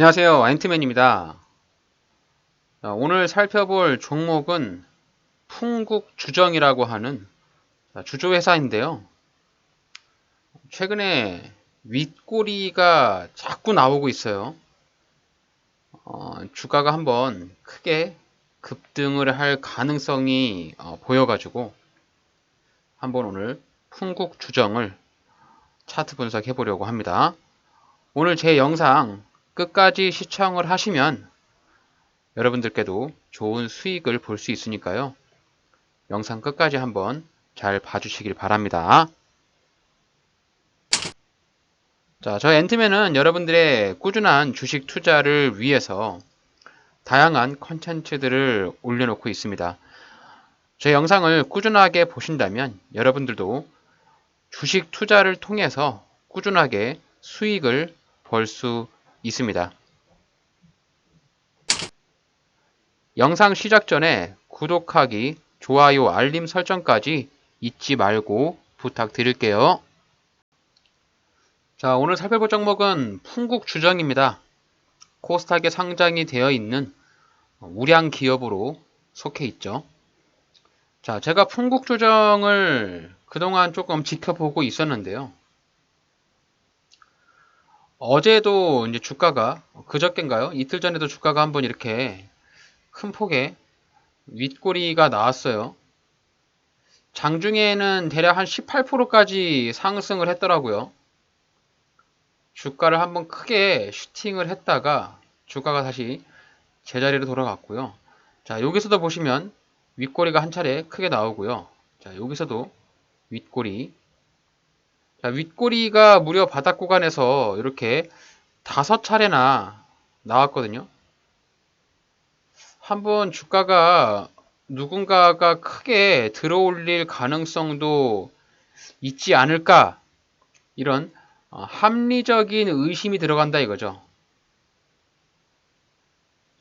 안녕하세요. 앤트맨입니다. 오늘 살펴볼 종목은 풍국주정이라고 하는 주조회사인데요. 최근에 윗꼬리가 자꾸 나오고 있어요. 주가가 한번 크게 급등을 할 가능성이 보여가지고 한번 오늘 풍국주정을 차트 분석해 보려고 합니다. 오늘 제 영상 끝까지 시청을 하시면 여러분들께도 좋은 수익을 볼 수 있으니까요. 영상 끝까지 한번 잘 봐주시길 바랍니다. 자, 저희 앤트맨은 여러분들의 꾸준한 주식 투자를 위해서 다양한 컨텐츠들을 올려놓고 있습니다. 제 영상을 꾸준하게 보신다면 여러분들도 주식 투자를 통해서 꾸준하게 수익을 벌 수 있습니다. 영상 시작 전에 구독하기, 좋아요, 알림 설정까지 잊지 말고 부탁드릴게요. 자, 오늘 살펴볼 종목은 풍국주정입니다. 코스닥에 상장이 되어 있는 우량 기업으로 속해 있죠. 자, 제가 풍국주정을 그동안 조금 지켜보고 있었는데요. 어제도 이제 주가가, 그저께인가요? 이틀 전에도 주가가 한번 이렇게 큰 폭의 윗꼬리가 나왔어요. 장중에는 대략 한 18%까지 상승을 했더라고요. 주가를 한번 크게 슈팅을 했다가 주가가 다시 제자리로 돌아갔고요. 자, 여기서도 보시면 윗꼬리가 한 차례 크게 나오고요. 자, 여기서도 윗꼬리. 자, 윗꼬리가 무려 바닥 구간에서 이렇게 5차례나 나왔거든요. 한번 주가가 누군가가 크게 들어올릴 가능성도 있지 않을까, 이런 합리적인 의심이 들어간다 이거죠.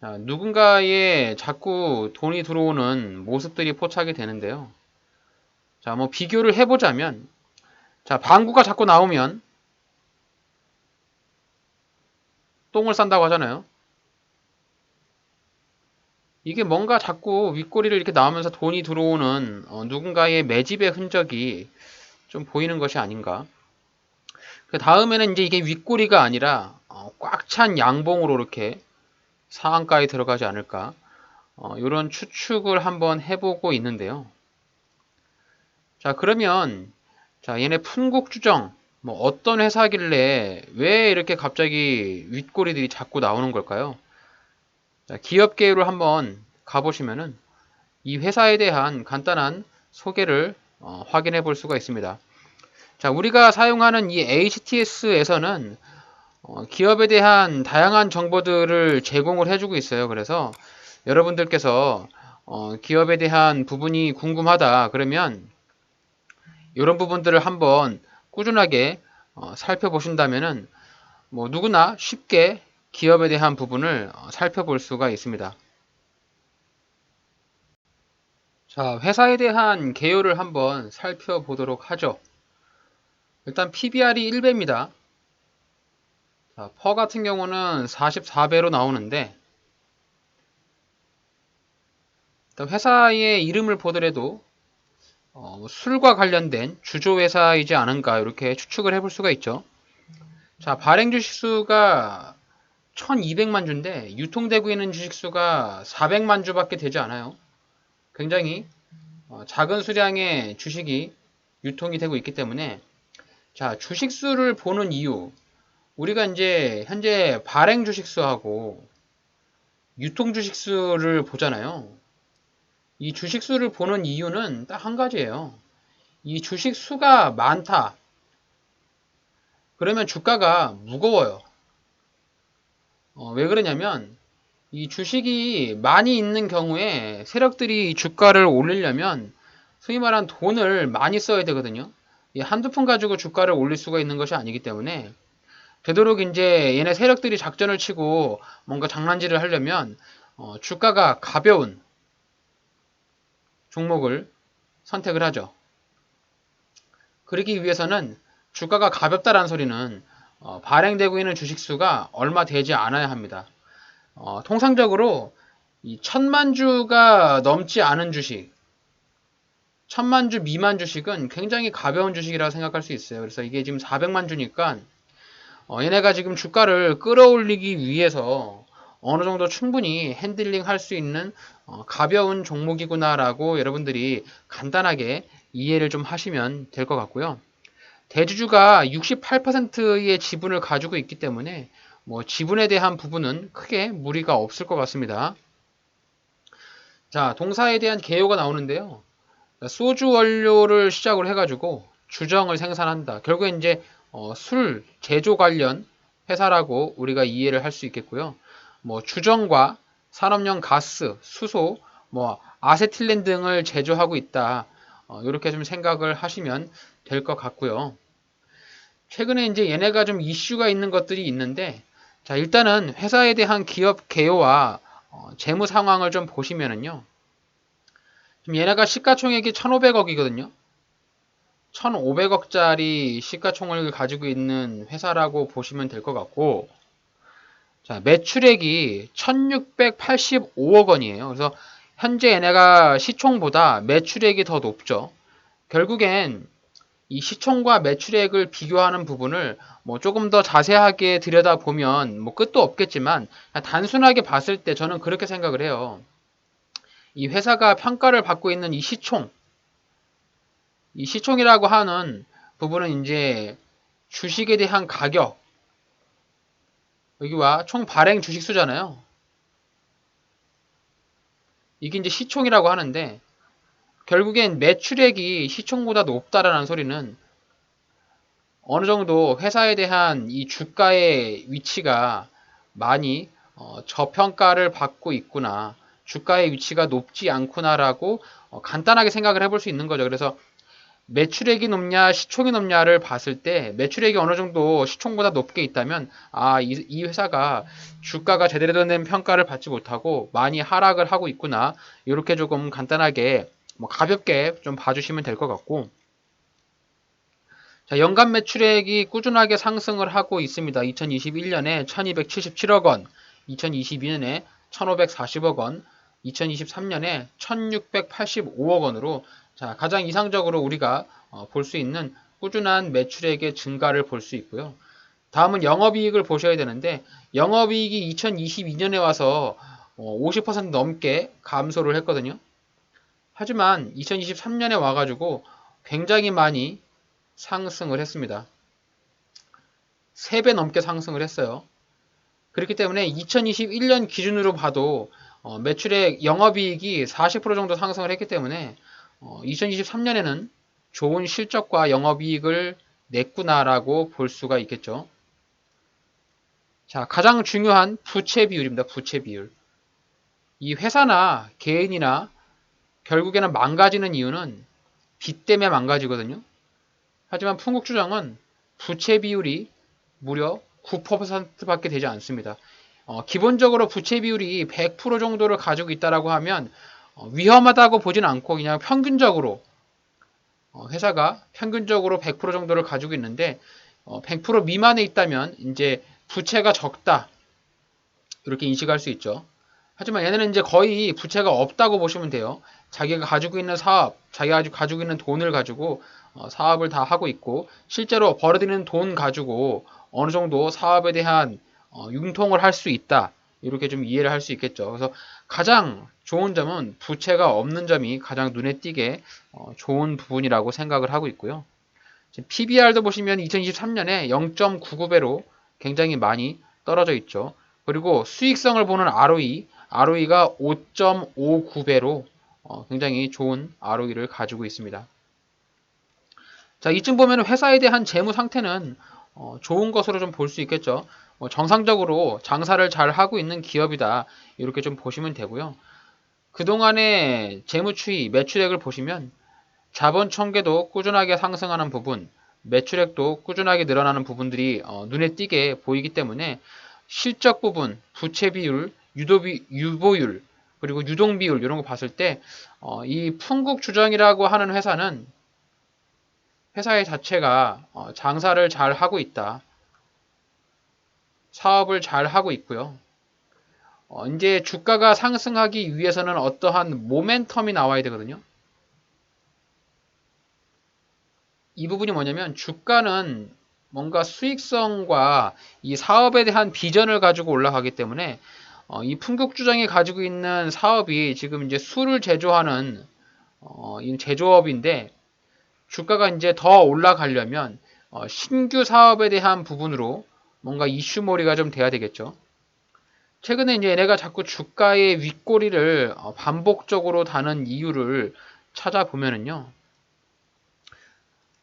자, 누군가의 자꾸 돈이 들어오는 모습들이 포착이 되는데요. 자, 뭐 비교를 해보자면, 자, 방구가 자꾸 나오면 똥을 싼다고 하잖아요. 이게 뭔가 자꾸 윗꼬리를 이렇게 나오면서 돈이 들어오는 누군가의 매집의 흔적이 좀 보이는 것이 아닌가. 그 다음에는 이제 이게 윗꼬리가 아니라 꽉 찬 양봉으로 이렇게 상한가에 들어가지 않을까. 이런 추측을 한번 해보고 있는데요. 자, 그러면 자, 얘네 풍국주정 뭐 어떤 회사길래 왜 이렇게 갑자기 윗꼬리들이 자꾸 나오는 걸까요? 자, 기업계로 한번 가보시면은 이 회사에 대한 간단한 소개를 확인해 볼 수가 있습니다. 자, 우리가 사용하는 이 HTS에서는 기업에 대한 다양한 정보들을 제공을 해주고 있어요. 그래서 여러분들께서 기업에 대한 부분이 궁금하다 그러면 이런 부분들을 한번 꾸준하게 살펴보신다면은 뭐 누구나 쉽게 기업에 대한 부분을 살펴볼 수가 있습니다. 자, 회사에 대한 개요를 한번 살펴보도록 하죠. 일단 PBR이 1배입니다. 자, 퍼 같은 경우는 44배로 나오는데 일단 회사의 이름을 보더라도 술과 관련된 주조회사이지 않은가 이렇게 추측을 해볼 수가 있죠. 자, 발행 주식수가 1200만 주인데 유통되고 있는 주식수가 400만 주밖에 되지 않아요. 굉장히 작은 수량의 주식이 유통이 되고 있기 때문에 자, 주식수를 보는 이유, 우리가 이제 현재 발행 주식수하고 유통 주식수를 보잖아요. 이 주식수를 보는 이유는 딱 한 가지예요. 이 주식수가 많다. 그러면 주가가 무거워요. 왜 그러냐면 이 주식이 많이 있는 경우에 세력들이 주가를 올리려면 소위 말한 돈을 많이 써야 되거든요. 한두 푼 가지고 주가를 올릴 수가 있는 것이 아니기 때문에 되도록 이제 얘네 세력들이 작전을 치고 뭔가 장난질을 하려면 주가가 가벼운 종목을 선택을 하죠. 그러기 위해서는 주가가 가볍다라는 소리는 발행되고 있는 주식수가 얼마 되지 않아야 합니다. 통상적으로 이 1000만 주가 넘지 않은 주식, 1000만 주 미만 주식은 굉장히 가벼운 주식이라고 생각할 수 있어요. 그래서 이게 지금 400만 주니까 얘네가 지금 주가를 끌어올리기 위해서 어느 정도 충분히 핸들링 할 수 있는 가벼운 종목이구나라고 여러분들이 간단하게 이해를 좀 하시면 될 것 같고요. 대주주가 68%의 지분을 가지고 있기 때문에 뭐 지분에 대한 부분은 크게 무리가 없을 것 같습니다. 자, 동사에 대한 개요가 나오는데요. 소주 원료를 시작으로 해가지고 주정을 생산한다. 결국에 이제 술 제조 관련 회사라고 우리가 이해를 할 수 있겠고요. 뭐 주정과 산업용 가스, 수소, 뭐 아세틸렌 등을 제조하고 있다. 이렇게 좀 생각을 하시면 될 것 같고요. 최근에 이제 얘네가 좀 이슈가 있는 것들이 있는데, 자, 일단은 회사에 대한 기업 개요와 재무 상황을 좀 보시면은요. 지금 얘네가 시가총액이 1,500억이거든요. 1,500억짜리 시가총액을 가지고 있는 회사라고 보시면 될 것 같고, 자, 매출액이 1,685억 원이에요. 그래서 현재 얘네가 시총보다 매출액이 더 높죠. 결국엔 이 시총과 매출액을 비교하는 부분을 뭐 조금 더 자세하게 들여다보면 뭐 끝도 없겠지만 단순하게 봤을 때 저는 그렇게 생각을 해요. 이 회사가 평가를 받고 있는 이 시총이라고 하는 부분은 이제 주식에 대한 가격, 여기와 총 발행 주식 수잖아요. 이게 이제 시총이라고 하는데 결국엔 매출액이 시총보다 높다라는 소리는 어느 정도 회사에 대한 이 주가의 위치가 많이 저평가를 받고 있구나. 주가의 위치가 높지 않구나라고 간단하게 생각을 해볼 수 있는 거죠. 그래서 매출액이 높냐 시총이 높냐를 봤을 때 매출액이 어느 정도 시총보다 높게 있다면 이 회사가 주가가 제대로 된 평가를 받지 못하고 많이 하락을 하고 있구나. 이렇게 조금 간단하게 뭐 가볍게 좀 봐주시면 될 것 같고, 자, 연간 매출액이 꾸준하게 상승을 하고 있습니다. 2021년에 1277억 원, 2022년에 1540억 원, 2023년에 1685억 원으로 자, 가장 이상적으로 우리가 볼 수 있는 꾸준한 매출액의 증가를 볼 수 있고요. 다음은 영업이익을 보셔야 되는데 영업이익이 2022년에 와서 50% 넘게 감소를 했거든요. 하지만 2023년에 와가지고 굉장히 많이 상승을 했습니다. 3배 넘게 상승을 했어요. 그렇기 때문에 2021년 기준으로 봐도 매출액 영업이익이 40% 정도 상승을 했기 때문에 2023년에는 좋은 실적과 영업이익을 냈구나라고 볼 수가 있겠죠. 자, 가장 중요한 부채 비율입니다. 부채 비율. 이 회사나 개인이나 결국에는 망가지는 이유는 빚 때문에 망가지거든요. 하지만 풍국주정은 부채 비율이 무려 9%밖에 되지 않습니다. 기본적으로 부채 비율이 100% 정도를 가지고 있다라고 하면 위험하다고 보진 않고 그냥 평균적으로 회사가 평균적으로 100% 정도를 가지고 있는데 100% 미만에 있다면 이제 부채가 적다 이렇게 인식할 수 있죠. 하지만 얘네는 이제 거의 부채가 없다고 보시면 돼요. 자기가 가지고 있는 사업, 자기가 가지고 있는 돈을 가지고 사업을 다 하고 있고 실제로 벌어들이는 돈 가지고 어느 정도 사업에 대한 융통을 할 수 있다. 이렇게 좀 이해를 할 수 있겠죠. 그래서 가장 좋은 점은 부채가 없는 점이 가장 눈에 띄게 좋은 부분이라고 생각을 하고 있고요. PBR도 보시면 2023년에 0.99배로 굉장히 많이 떨어져 있죠. 그리고 수익성을 보는 ROE가 5.59배로 굉장히 좋은 ROE를 가지고 있습니다. 자, 이쯤 보면 회사에 대한 재무 상태는 좋은 것으로 좀 볼 수 있겠죠. 정상적으로 장사를 잘 하고 있는 기업이다. 이렇게 좀 보시면 되고요. 그동안의 재무 추이, 매출액을 보시면 자본 총계도 꾸준하게 상승하는 부분, 매출액도 꾸준하게 늘어나는 부분들이 눈에 띄게 보이기 때문에 실적 부분, 부채 비율, 유보율, 그리고 유동 비율 이런 거 봤을 때 이 풍국주정이라고 하는 회사의 자체가 장사를 잘 하고 있다. 사업을 잘 하고 있고요. 이제 주가가 상승하기 위해서는 어떠한 모멘텀이 나와야 되거든요. 이 부분이 뭐냐면 주가는 뭔가 수익성과 이 사업에 대한 비전을 가지고 올라가기 때문에 이 풍국주정이 가지고 있는 사업이 지금 이제 술을 제조하는 이 제조업인데 주가가 이제 더 올라가려면 신규 사업에 대한 부분으로 뭔가 이슈몰이가 좀 돼야 되겠죠. 최근에 이제 얘네가 자꾸 주가의 윗꼬리를 반복적으로 다는 이유를 찾아보면은요.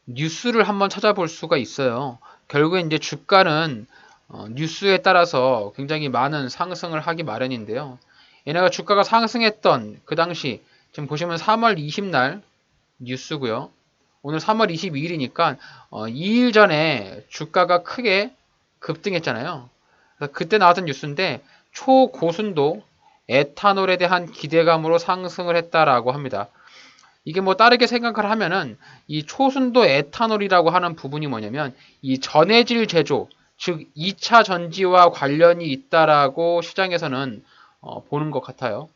뉴스를 한번 찾아볼 수가 있어요. 결국에 이제 주가는 뉴스에 따라서 굉장히 많은 상승을 하기 마련인데요. 얘네가 주가가 상승했던 그 당시 지금 보시면 3월 20날 뉴스고요. 오늘 3월 22일이니까 2일 전에 주가가 크게 급등했잖아요. 그때 나왔던 뉴스인데 초고순도 에탄올에 대한 기대감으로 상승을 했다라고 합니다. 이게 뭐 다르게 생각을 하면은 이 초순도 에탄올이라고 하는 부분이 뭐냐면 이 전해질 제조, 즉 2차 전지와 관련이 있다라고 시장에서는 보는 것 같아요.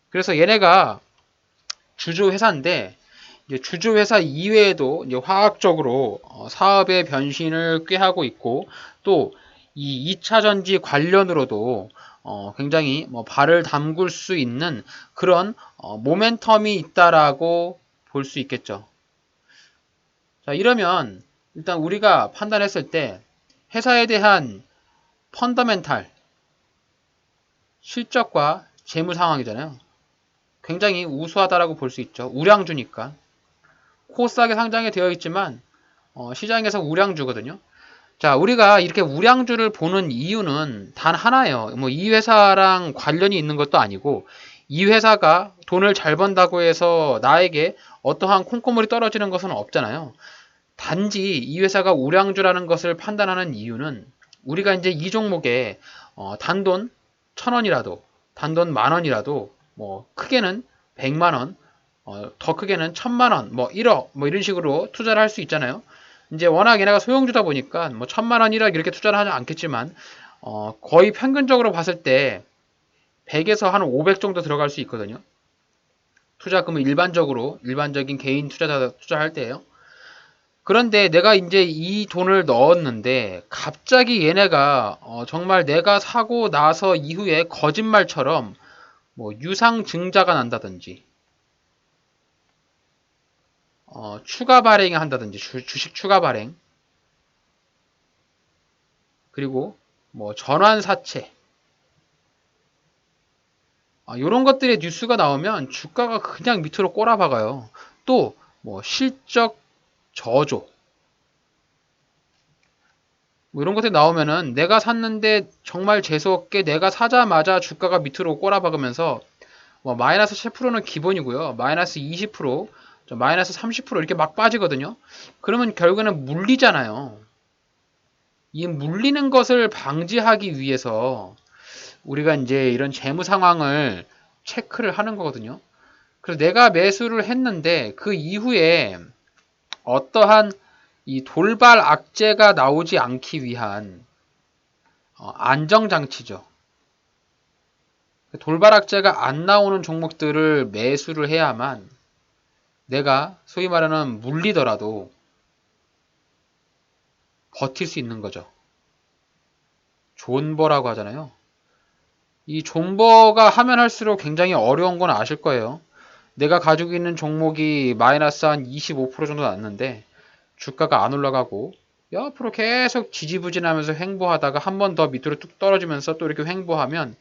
그래서 얘네가 주주회사인데 이제 주주회사 이외에도 이제 화학적으로 사업의 변신을 꾀하고 있고 또 이 2차 전지 관련으로도 굉장히 뭐 발을 담글 수 있는 그런 모멘텀이 있다라고 볼 수 있겠죠. 자, 이러면 일단 우리가 판단했을 때 회사에 대한 펀더멘탈, 실적과 재무 상황이잖아요. 굉장히 우수하다라고 볼 수 있죠. 우량주니까. 코스닥에 상장이 되어 있지만 시장에서 우량주거든요. 자, 우리가 이렇게 우량주를 보는 이유는 단 하나예요. 뭐 이 회사랑 관련이 있는 것도 아니고 이 회사가 돈을 잘 번다고 해서 나에게 어떠한 콩고물이 떨어지는 것은 없잖아요. 단지 이 회사가 우량주라는 것을 판단하는 이유는 우리가 이제 이 종목에 단돈 1,000원이라도 단돈 10,000원이라도 뭐 크게는 100만 원, 더 크게는 1,000만 원, 뭐 1억 뭐 이런 식으로 투자를 할 수 있잖아요. 이제 워낙 얘네가 소형주다 보니까 뭐 1,000만 원, 1억 이렇게 투자를 하지 않겠지만 거의 평균적으로 봤을 때 100에서 한 500 정도 들어갈 수 있거든요. 투자금은 일반적인 개인 투자자 투자할 때예요. 그런데 내가 이제 이 돈을 넣었는데 갑자기 얘네가 정말 내가 사고 나서 이후에 거짓말처럼 뭐 유상증자가 난다든지 추가 발행을 한다든지 주식 추가 발행 그리고 뭐 전환 사채 이런 것들의 뉴스가 나오면 주가가 그냥 밑으로 꼬라박아요. 또 뭐 실적 저조 뭐 이런 것들이 나오면은 내가 샀는데 정말 재수없게 내가 사자마자 주가가 밑으로 꼬라박으면서 뭐 마이너스 10%는 기본이고요. 마이너스 20%, 마이너스 30% 이렇게 막 빠지거든요. 그러면 결국에는 물리잖아요. 이 물리는 것을 방지하기 위해서 우리가 이제 이런 재무 상황을 체크를 하는 거거든요. 그래서 내가 매수를 했는데 그 이후에 어떠한 이 돌발 악재가 나오지 않기 위한 안정장치죠. 돌발 악재가 안 나오는 종목들을 매수를 해야만 내가 소위 말하는 물리더라도 버틸 수 있는 거죠. 존버라고 하잖아요. 이 존버가 하면 할수록 굉장히 어려운 건 아실 거예요. 내가 가지고 있는 종목이 마이너스 한 25% 정도 났는데 주가가 안 올라가고 옆으로 계속 지지부진하면서 횡보하다가 한 번 더 밑으로 뚝 떨어지면서 또 이렇게 횡보하면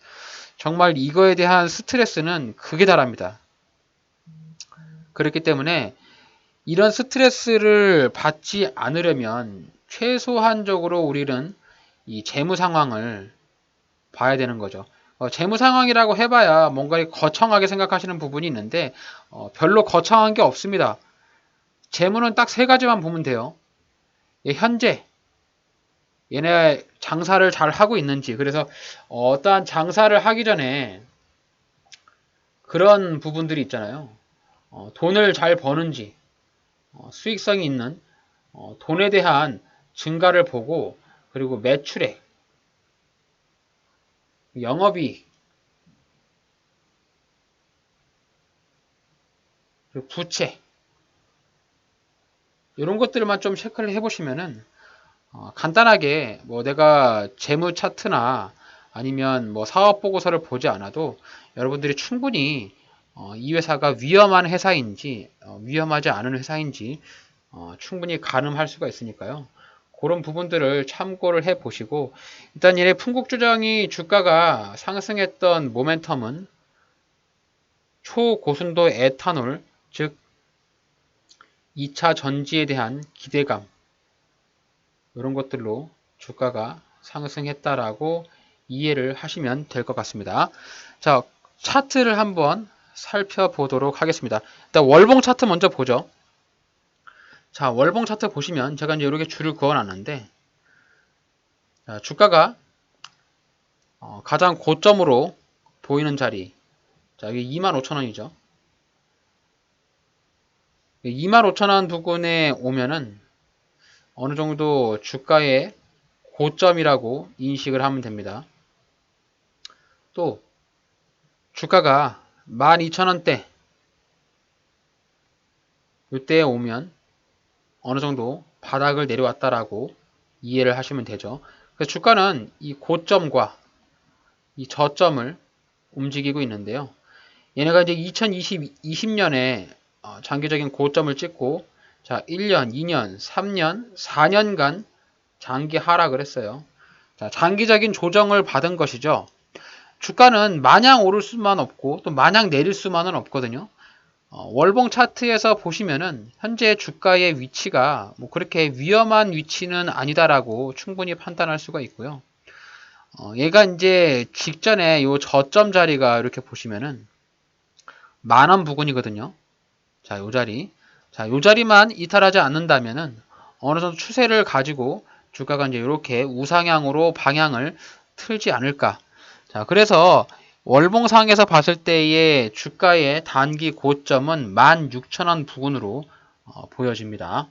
정말 이거에 대한 스트레스는 극에 달합니다. 그렇기 때문에 이런 스트레스를 받지 않으려면 최소한적으로 우리는 이 재무 상황을 봐야 되는 거죠. 재무 상황이라고 해봐야 뭔가 거창하게 생각하시는 부분이 있는데 별로 거창한 게 없습니다. 재무는 딱 세 가지만 보면 돼요. 현재 얘네 장사를 잘 하고 있는지 그래서 어떠한 장사를 하기 전에 그런 부분들이 있잖아요. 돈을 잘 버는지 수익성이 있는 돈에 대한 증가를 보고 그리고 매출액 영업이익, 그리고 부채 이런 것들만 좀 체크를 해보시면은 간단하게 뭐 내가 재무 차트나 아니면 뭐 사업 보고서를 보지 않아도 여러분들이 충분히 이 회사가 위험한 회사인지 위험하지 않은 회사인지 충분히 가늠할 수가 있으니까요. 그런 부분들을 참고를 해 보시고 일단 얘네 풍국주정이 주가가 상승했던 모멘텀은 초고순도 에탄올 즉 2차 전지에 대한 기대감 이런 것들로 주가가 상승했다라고 이해를 하시면 될 것 같습니다. 자, 차트를 한번 살펴보도록 하겠습니다. 일단 월봉 차트 먼저 보죠. 자, 월봉 차트 보시면 제가 이제 이렇게 줄을 그어놨는데 주가가 가장 고점으로 보이는 자리 자, 이게 25,000원이죠. 25,000원 부근에 오면은 어느 정도 주가의 고점이라고 인식을 하면 됩니다. 또 주가가 12,000원대 이때에 오면 어느 정도 바닥을 내려왔다라고 이해를 하시면 되죠. 그래서 주가는 이 고점과 이 저점을 움직이고 있는데요. 얘네가 이제 2020년에 장기적인 고점을 찍고 자 1년, 2년, 3년, 4년간 장기 하락을 했어요. 자, 장기적인 조정을 받은 것이죠. 주가는 마냥 오를 수만 없고 또 마냥 내릴 수만은 없거든요. 월봉 차트에서 보시면은 현재 주가의 위치가 뭐 그렇게 위험한 위치는 아니다라고 충분히 판단할 수가 있고요. 얘가 이제 직전에 요 저점 자리가 이렇게 보시면은 10,000원 부근이거든요. 자, 요 자리. 자, 요 자리만 이탈하지 않는다면은 어느 정도 추세를 가지고 주가가 이제 이렇게 우상향으로 방향을 틀지 않을까. 자, 그래서 월봉상에서 봤을 때의 주가의 단기 고점은 16,000원 부근으로 보여집니다.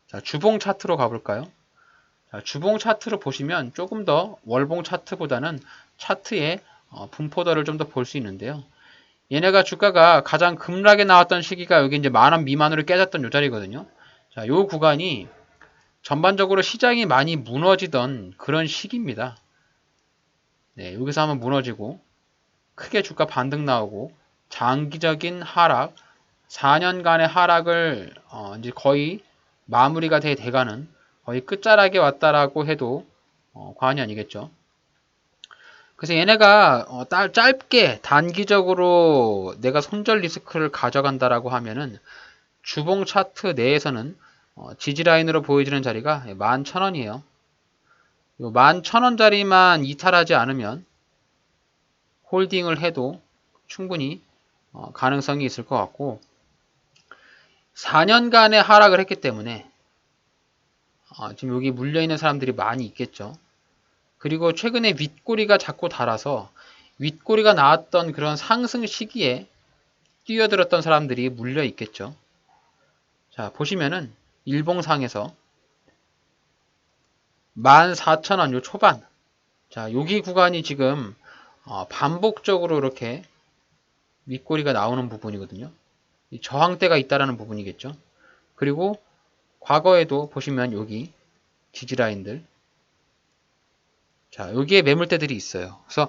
자, 주봉 차트로 가볼까요? 자, 주봉 차트를 보시면 조금 더 월봉 차트보다는 차트의 분포도를 좀 더 볼 수 있는데요. 얘네가 주가가 가장 급락에 나왔던 시기가 여기 이제 10,000원 미만으로 깨졌던 요 자리거든요. 자, 요 구간이 전반적으로 시장이 많이 무너지던 그런 시기입니다. 네, 여기서 한번 무너지고 크게 주가 반등 나오고 장기적인 하락, 4년간의 하락을 이제 거의 마무리가 돼가는 거의 끝자락에 왔다라고 해도 과언이 아니겠죠. 그래서 얘네가 짧게 단기적으로 내가 손절 리스크를 가져간다라고 하면은 주봉 차트 내에서는 지지 라인으로 보여지는 자리가 11,000원이에요. 요 11,000원짜리만 이탈하지 않으면 홀딩을 해도 충분히 가능성이 있을 것 같고 4년간의 하락을 했기 때문에 지금 여기 물려있는 사람들이 많이 있겠죠. 그리고 최근에 윗꼬리가 자꾸 달아서 윗꼬리가 나왔던 그런 상승 시기에 뛰어들었던 사람들이 물려 있겠죠. 자, 보시면은 일봉상에서 14,000원 요 초반 자, 여기 구간이 지금 반복적으로 이렇게 윗꼬리가 나오는 부분이거든요. 이 저항대가 있다라는 부분이겠죠. 그리고 과거에도 보시면 여기 지지라인들 자, 여기에 매물대들이 있어요. 그래서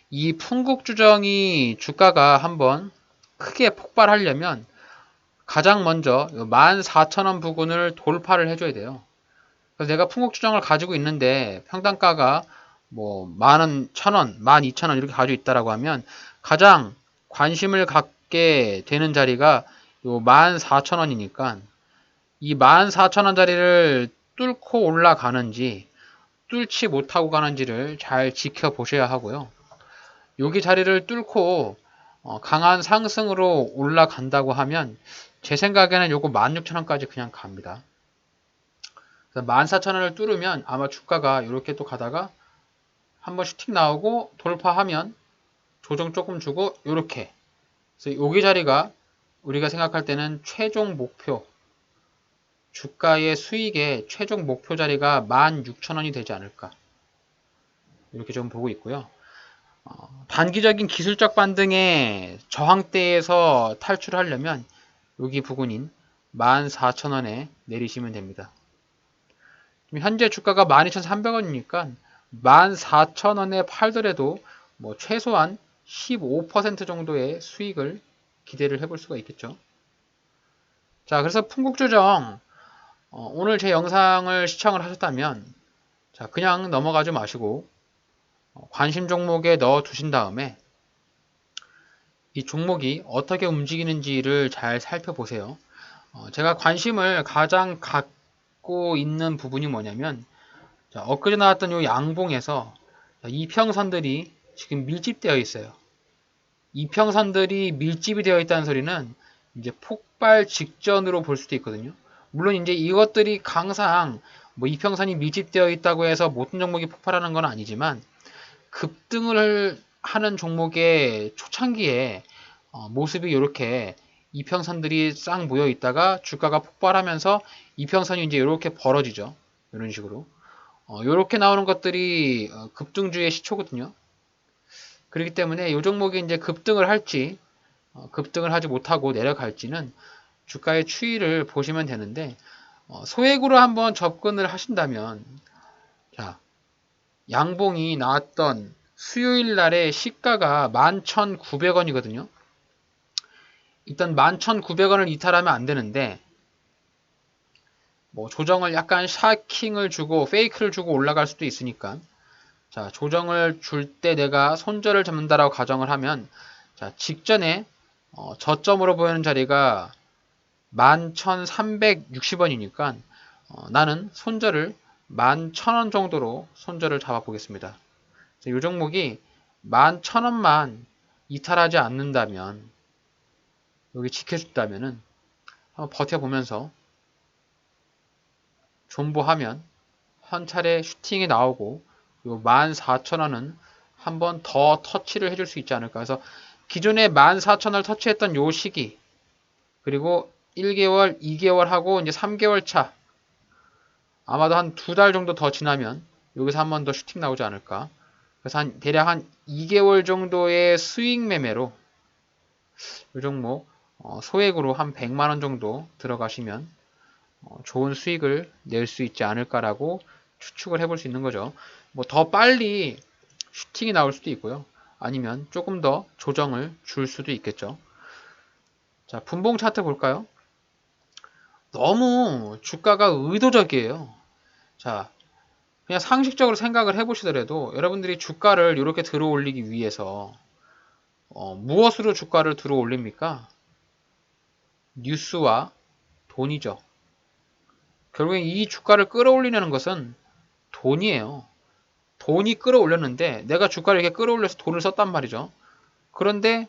이 풍국주정이 주가가 한번 크게 폭발하려면 가장 먼저 14,000원 부근을 돌파를 해줘야 돼요. 그래서 내가 풍국주정을 가지고 있는데 평단가가 뭐 10,000원, 1,000원, 12,000원 이렇게 가지고 있다라고 하면 가장 관심을 갖게 되는 자리가 요 14,000원이니까 이 14,000원짜리를 뚫고 올라가는지 뚫지 못하고 가는지를 잘 지켜보셔야 하고요. 여기 자리를 뚫고 강한 상승으로 올라간다고 하면 제 생각에는 요거 16,000원까지 그냥 갑니다. 14,000원을 뚫으면 아마 주가가 이렇게 또 가다가 한 번씩 틱 나오고 돌파하면 조정 조금 주고 이렇게 그래서 여기 자리가 우리가 생각할 때는 최종 목표 주가의 수익의 최종 목표 자리가 16,000원이 되지 않을까 이렇게 좀 보고 있고요. 단기적인 기술적 반등의 저항대에서 탈출하려면 여기 부근인 14,000원에 내리시면 됩니다. 지금 현재 주가가 12,300원이니까 14,000원에 팔더라도 뭐 최소한 15% 정도의 수익을 기대를 해볼 수가 있겠죠. 자, 그래서 풍국조정 오늘 제 영상을 시청을 하셨다면 자, 그냥 넘어가지 마시고 관심 종목에 넣어 두신 다음에 이 종목이 어떻게 움직이는지를 잘 살펴보세요. 제가 관심을 가장 갖고 있는 부분이 뭐냐면 자, 엊그제 나왔던 이 양봉에서 이평선들이 지금 밀집되어 있어요. 이평선들이 밀집이 되어 있다는 소리는 이제 폭발 직전으로 볼 수도 있거든요. 물론 이제 이것들이 항상 뭐 이평선이 밀집되어 있다고 해서 모든 종목이 폭발하는 건 아니지만 급등을 하는 종목의 초창기에 모습이 이렇게 이평선들이 싹 모여 있다가 주가가 폭발하면서 이평선이 이제 이렇게 벌어지죠. 이런 식으로. 이렇게 나오는 것들이 급등주의 시초거든요. 그렇기 때문에 이 종목이 이제 급등을 할지 급등을 하지 못하고 내려갈지는 주가의 추이를 보시면 되는데 소액으로 한번 접근을 하신다면 자, 양봉이 나왔던 수요일 날의 시가가 11,900원이거든요. 일단 11,900원을 이탈하면 안 되는데 뭐 조정을 약간 샤킹을 주고 페이크를 주고 올라갈 수도 있으니까 자, 조정을 줄 때 내가 손절을 잡는다라고 가정을 하면 자, 직전에 저점으로 보이는 자리가 11,360원이니까 나는 손절을 11,000원 정도로 손절을 잡아 보겠습니다. 이 종목이 11,000원만 이탈하지 않는다면 여기 지켜준다면은 한번 버텨보면서 존버하면 한 차례 슈팅이 나오고 요 14,000원은 한번 더 터치를 해줄 수 있지 않을까. 그래서 기존에 14,000원을 터치했던 요 시기 그리고 1개월, 2개월 하고 이제 3개월 차 아마도 한 2달 정도 더 지나면 여기서 한 번 더 슈팅 나오지 않을까. 그래서 대략 한 2개월 정도의 수익 매매로 이 종목 소액으로 한 100만원 정도 들어가시면 좋은 수익을 낼 수 있지 않을까라고 추측을 해볼 수 있는 거죠. 뭐 더 빨리 슈팅이 나올 수도 있고요. 아니면 조금 더 조정을 줄 수도 있겠죠. 자, 분봉 차트 볼까요? 너무 주가가 의도적이에요. 자, 그냥 상식적으로 생각을 해보시더라도 여러분들이 주가를 이렇게 들어 올리기 위해서 무엇으로 주가를 들어 올립니까? 뉴스와 돈이죠. 결국엔 이 주가를 끌어올리는 것은 돈이에요. 돈이 끌어올렸는데 내가 주가를 이렇게 끌어올려서 돈을 썼단 말이죠. 그런데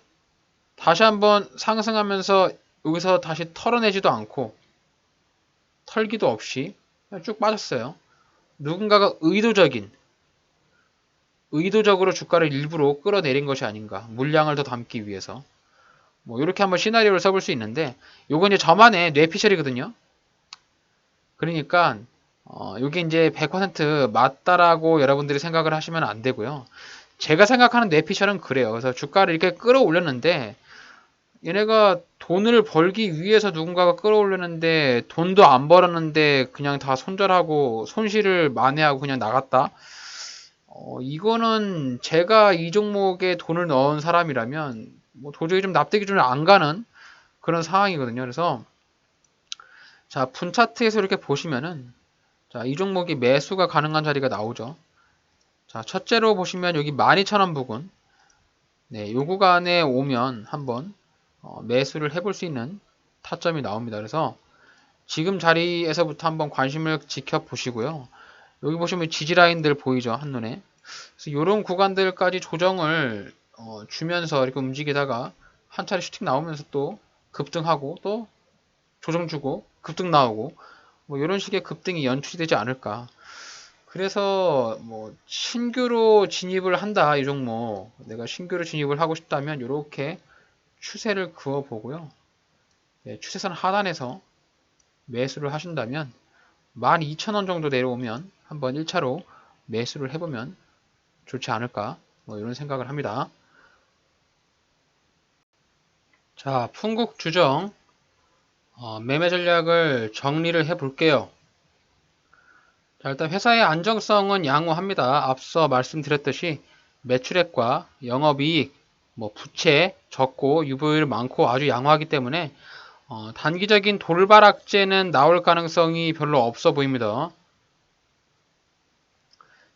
다시 한번 상승하면서 여기서 다시 털어내지도 않고 털기도 없이 그냥 쭉 빠졌어요. 누군가가 의도적으로 주가를 일부러 끌어내린 것이 아닌가. 물량을 더 담기 위해서. 뭐 이렇게 한번 시나리오를 써볼 수 있는데 요건 이제 저만의 뇌피셜이거든요. 그러니까 이게 이제 100% 맞다라고 여러분들이 생각을 하시면 안 되고요. 제가 생각하는 뇌피셜은 그래요. 그래서 주가를 이렇게 끌어올렸는데 얘네가 돈을 벌기 위해서 누군가가 끌어올렸는데 돈도 안 벌었는데 그냥 다 손절하고 손실을 만회하고 그냥 나갔다. 이거는 제가 이 종목에 돈을 넣은 사람이라면 뭐 도저히 좀 납득이 좀 안 가는 그런 상황이거든요. 그래서 자, 분 차트에서 이렇게 보시면은 자, 이 종목이 매수가 가능한 자리가 나오죠. 자, 첫째로 보시면 여기 12,000원 부근. 네, 요 구간에 오면 한번 매수를 해볼 수 있는 타점이 나옵니다. 그래서 지금 자리에서부터 한번 관심을 지켜보시고요. 여기 보시면 지지라인들 보이죠? 한눈에. 그래서 이런 구간들까지 조정을 주면서 이렇게 움직이다가 한 차례 슈팅 나오면서 또 급등하고 또 조정 주고 급등 나오고 뭐 이런 식의 급등이 연출이 되지 않을까. 그래서 뭐 신규로 진입을 한다 이 종목 내가 신규로 진입을 하고 싶다면 이렇게 추세를 그어 보고요. 네, 추세선 하단에서 매수를 하신다면 12,000원 정도 내려오면 한번 1차로 매수를 해보면 좋지 않을까 뭐 이런 생각을 합니다. 자, 풍국주정 매매 전략을 정리를 해 볼게요. 자, 일단 회사의 안정성은 양호합니다. 앞서 말씀드렸듯이 매출액과 영업이익, 뭐 부채 적고 유보율 많고 아주 양호하기 때문에 단기적인 돌발 악재는 나올 가능성이 별로 없어 보입니다.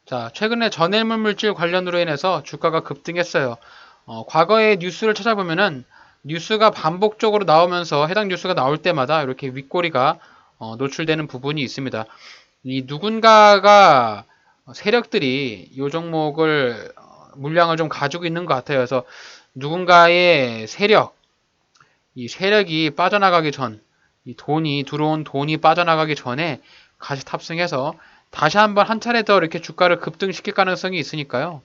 자, 최근에 전해물 물질 관련으로 인해서 주가가 급등했어요. 과거의 뉴스를 찾아보면은 뉴스가 반복적으로 나오면서 해당 뉴스가 나올 때마다 이렇게 윗꼬리가 노출되는 부분이 있습니다. 이 누군가가 세력들이 이 종목을 물량을 좀 가지고 있는 것 같아요. 그래서 누군가의 세력, 이 세력이 빠져나가기 전, 이 돈이 들어온 돈이 빠져나가기 전에 같이 탑승해서 다시 한번 한 차례 더 이렇게 주가를 급등시킬 가능성이 있으니까요.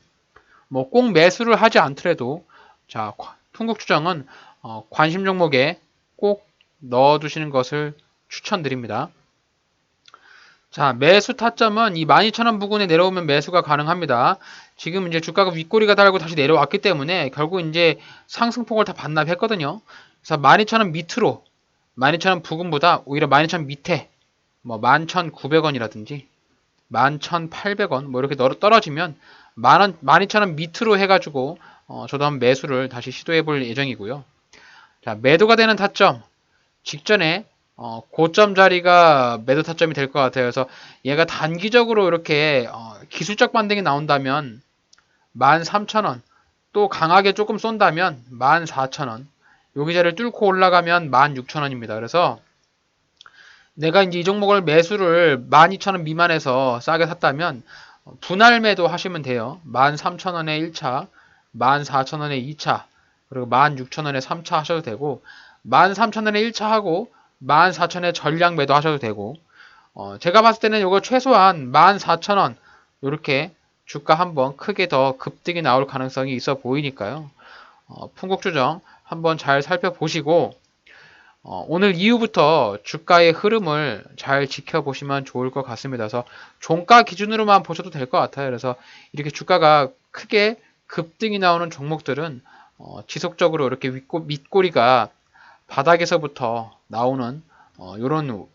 뭐 꼭 매수를 하지 않더라도 자, 풍국주정은 관심 종목에 꼭 넣어두시는 것을 추천드립니다. 자, 매수 타점은 이 12,000원 부근에 내려오면 매수가 가능합니다. 지금 이제 주가가 윗꼬리가 달고 다시 내려왔기 때문에 결국 이제 상승폭을 다 반납했거든요. 그래서 12,000원 밑으로 12,000원 부근보다 오히려 12,000원 밑에 뭐 11,900원이라든지 11,800원 뭐 이렇게 떨어지면 12,000원 밑으로 해가지고 저도 한번 매수를 다시 시도해 볼 예정이고요. 자, 매도가 되는 타점 직전에 고점 자리가 매도 타점이 될 것 같아요. 그래서 얘가 단기적으로 이렇게 기술적 반등이 나온다면 13,000원 또 강하게 조금 쏜다면 14,000원 여기 자리를 뚫고 올라가면 16,000원입니다. 그래서 내가 이제 이 종목을 매수를 12,000원 미만에서 싸게 샀다면 분할 매도 하시면 돼요. 13,000원에 1차, 14,000원에 2차, 그리고 16,000원에 3차 하셔도 되고 13,000원에 1차 하고 14,000원에 전량 매도 하셔도 되고 제가 봤을 때는 이거 최소한 14,000원 이렇게 주가 한번 크게 더 급등이 나올 가능성이 있어 보이니까요. 풍국주정 한번 잘 살펴보시고 오늘 이후부터 주가의 흐름을 잘 지켜보시면 좋을 것 같습니다. 그래서 종가 기준으로만 보셔도 될 것 같아요. 그래서 이렇게 주가가 크게 급등이 나오는 종목들은 지속적으로 이렇게 밑꼬리가 바닥에서부터 나오는 이런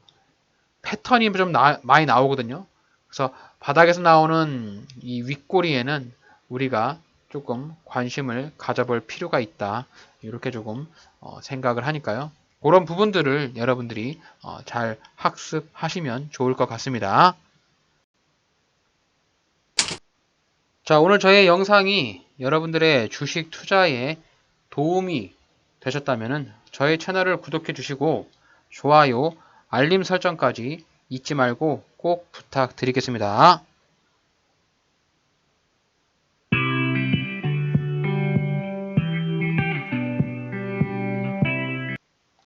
패턴이 좀 많이 나오거든요. 그래서 바닥에서 나오는 이 윗꼬리에는 우리가 조금 관심을 가져볼 필요가 있다. 이렇게 조금 생각을 하니까요. 그런 부분들을 여러분들이 잘 학습하시면 좋을 것 같습니다. 자, 오늘 저의 영상이 여러분들의 주식 투자에 도움이 되셨다면 저의 채널을 구독해 주시고 좋아요, 알림 설정까지 잊지 말고 꼭 부탁드리겠습니다.